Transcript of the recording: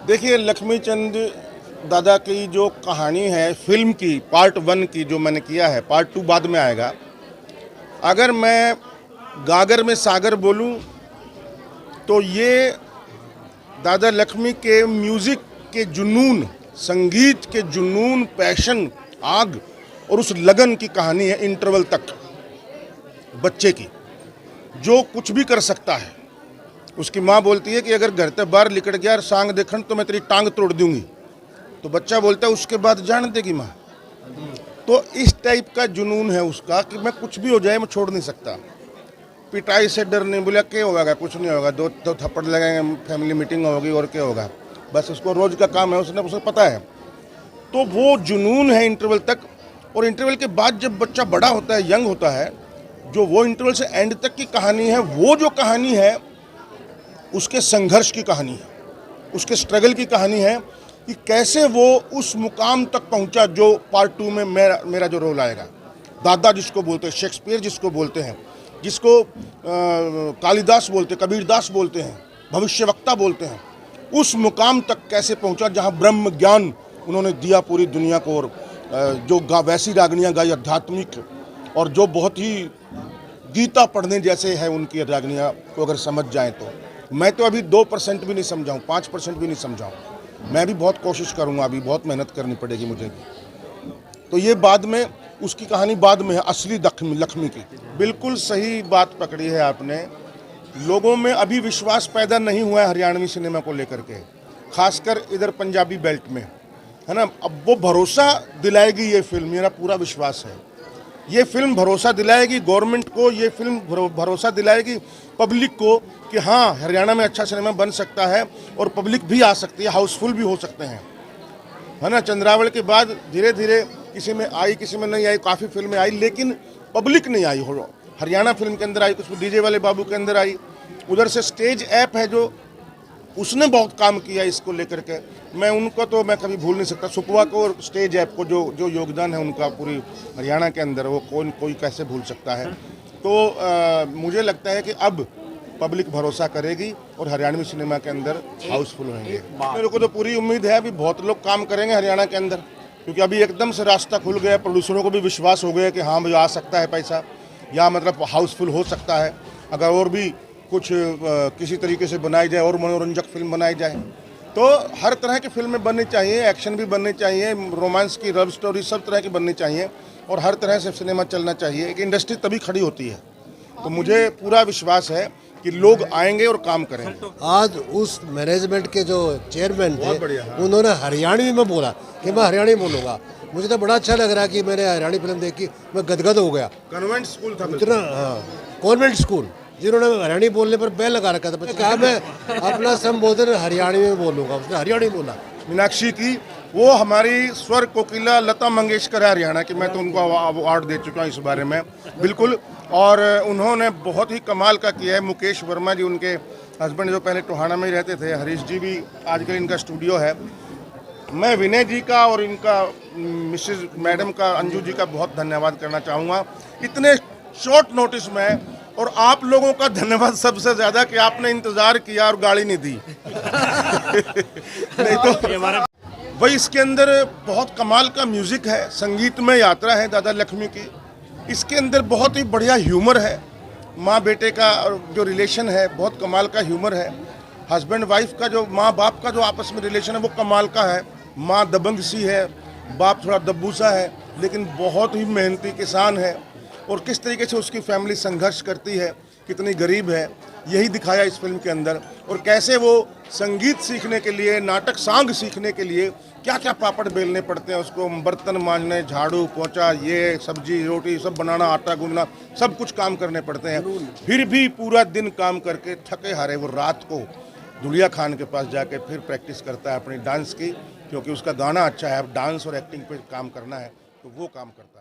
देखिए, लक्ष्मीचंद दादा की जो कहानी है फिल्म की पार्ट 1 की जो मैंने किया है, पार्ट 2 बाद में आएगा। अगर मैं गागर में सागर बोलूं तो ये दादा लक्ष्मी के म्यूज़िक के जुनून, संगीत के जुनून, पैशन, आग और उस लगन की कहानी है। इंटरवल तक बच्चे की जो कुछ भी कर सकता है। उसकी माँ बोलती है कि अगर घर से बाहर निकल गया और सांग देखन तो मैं तेरी टांग तोड़ दूंगी, तो बच्चा बोलता है उसके बाद जान देगी माँ। तो इस टाइप का जुनून है उसका कि मैं कुछ भी हो जाए मैं छोड़ नहीं सकता। पिटाई से डर नहीं, बोला क्या होगा, कुछ नहीं होगा, दो थप्पड़ लगेंगे, फैमिली मीटिंग होगी और क्या होगा, बस उसको रोज का काम है, उसे पता है। तो वो जुनून है इंटरवल तक। और इंटरवल के बाद जब बच्चा बड़ा होता है, यंग होता है, जो वो इंटरवल से एंड तक की कहानी है, वो जो कहानी है उसके संघर्ष की कहानी है, उसके स्ट्रगल की कहानी है कि कैसे वो उस मुकाम तक पहुंचा जो पार्ट 2 में मेरा जो रोल आएगा। दादा जिसको बोलते हैं, शेक्सपियर जिसको बोलते हैं, जिसको कालिदास बोलते, कबीरदास बोलते हैं, भविष्यवक्ता बोलते हैं, उस मुकाम तक कैसे पहुंचा जहां ब्रह्म ज्ञान उन्होंने दिया पूरी दुनिया को। और जो वैसी रागनियाँ गाई आध्यात्मिक, और जो बहुत ही गीता पढ़ने जैसे है उनकी रागनियाँ को अगर समझ जाएं तो मैं तो अभी 2% भी नहीं समझाऊँ, 5% भी नहीं समझाऊँ। मैं भी बहुत कोशिश करूँगा, अभी बहुत मेहनत करनी पड़ेगी मुझे भी। तो ये बाद में उसकी कहानी बाद में है, असली लक्ष्मी की। बिल्कुल सही बात पकड़ी है आपने। लोगों में अभी विश्वास पैदा नहीं हुआ है हरियाणवी सिनेमा को लेकर के, खासकर इधर पंजाबी बेल्ट में, है ना। अब वो भरोसा दिलाएगी ये फिल्म, मेरा पूरा विश्वास है। ये फिल्म भरोसा दिलाएगी गवर्नमेंट को, ये फिल्म भरोसा दिलाएगी पब्लिक को कि हाँ, हरियाणा में अच्छा सिनेमा बन सकता है और पब्लिक भी आ सकती है, हाउसफुल भी हो सकते हैं, है ना। चंद्रावल के बाद धीरे धीरे किसी में आई, किसी में नहीं आई, काफ़ी फिल्में आई, लेकिन पब्लिक नहीं आई। हो हरियाणा फिल्म के अंदर आई, कुछ डीजे वाले बाबू के अंदर आई। उधर से स्टेज ऐप है जो उसने बहुत काम किया इसको लेकर के, मैं उनको तो मैं कभी भूल नहीं सकता। सुपवा को और स्टेज ऐप को जो योगदान है उनका पूरी हरियाणा के अंदर, वो कोई कैसे भूल सकता है। तो मुझे लगता है कि अब पब्लिक भरोसा करेगी और हरियाणवी सिनेमा के अंदर हाउसफुल होंगे। मेरे को तो पूरी उम्मीद है अभी बहुत लोग काम करेंगे हरियाणा के अंदर, क्योंकि अभी एकदम से रास्ता खुल गया, प्रोड्यूसरों को भी विश्वास हो गया कि हाँ भाई आ सकता है पैसा, या मतलब हाउसफुल हो सकता है। अगर और भी कुछ किसी तरीके से बनाई जाए और मनोरंजक फिल्म बनाई जाए, तो हर तरह की फिल्में बननी चाहिए, एक्शन भी बननी चाहिए, रोमांस की, लव स्टोरी, सब तरह की बननी चाहिए, और हर तरह से सिनेमा चलना चाहिए। एक इंडस्ट्री तभी खड़ी होती है। तो मुझे पूरा विश्वास है कि लोग आएंगे और काम करेंगे। आज उस मैनेजमेंट के जो चेयरमैन थे, उन्होंने हरियाणवी में बोला कि मैं हरियाणवी बोलूँगा। मुझे तो बड़ा अच्छा लग रहा कि मैंने हरियाणवी फिल्म देखी, मैं गदगद हो गया। कॉन्वेंट स्कूल था इतना, हाँ, कॉन्वेंट स्कूल, जिन्होंने हरियाणवी बोलने पर बैन लगा रखा था। कहा मैं अपना संबोधन हरियाणवी में बोलूँगा, उसने हरियाणवी बोला। मीनाक्षी की, वो हमारी स्वर कोकिला लता मंगेशकर है हरियाणा की, मैं तो उनको अवार्ड दे चुका हूँ इस बारे में, बिल्कुल। और उन्होंने बहुत ही कमाल का किया है। मुकेश वर्मा जी, उनके हस्बैंड, जो पहले टोहाना में ही रहते थे, हरीश जी भी आजकल इनका स्टूडियो है। मैं विनय जी का और इनका मिसेज मैडम का, अंजू जी का बहुत धन्यवाद करना चाहूँगा इतने शॉर्ट नोटिस में। और आप लोगों का धन्यवाद सबसे ज़्यादा कि आपने इंतज़ार किया और गाड़ी नहीं दी। नहीं तो वही, इसके अंदर बहुत कमाल का म्यूज़िक है, संगीत में यात्रा है दादा लक्ष्मी की। इसके अंदर बहुत ही बढ़िया ह्यूमर है, माँ बेटे का जो रिलेशन है बहुत कमाल का ह्यूमर है। हस्बैंड वाइफ का जो, माँ बाप का जो आपस में रिलेशन है वो कमाल का है। माँ दबंग सी है, बाप थोड़ा दब्बू सा है, लेकिन बहुत ही मेहनती किसान है। और किस तरीके से उसकी फैमिली संघर्ष करती है, कितनी गरीब है, यही दिखाया इस फिल्म के अंदर। और कैसे वो संगीत सीखने के लिए, नाटक सांग सीखने के लिए क्या क्या पापड़ बेलने पड़ते हैं उसको, बर्तन मांजने, झाड़ू पोंछा, ये सब्जी रोटी सब बनाना, आटा गूंदना, सब कुछ काम करने पड़ते हैं। फिर भी पूरा दिन काम करके थके हारे वो रात को दुलिया खान के पास जाके फिर प्रैक्टिस करता है अपनी डांस की, क्योंकि उसका गाना अच्छा है। अब डांस और एक्टिंग पे काम करना है तो वो काम करता है।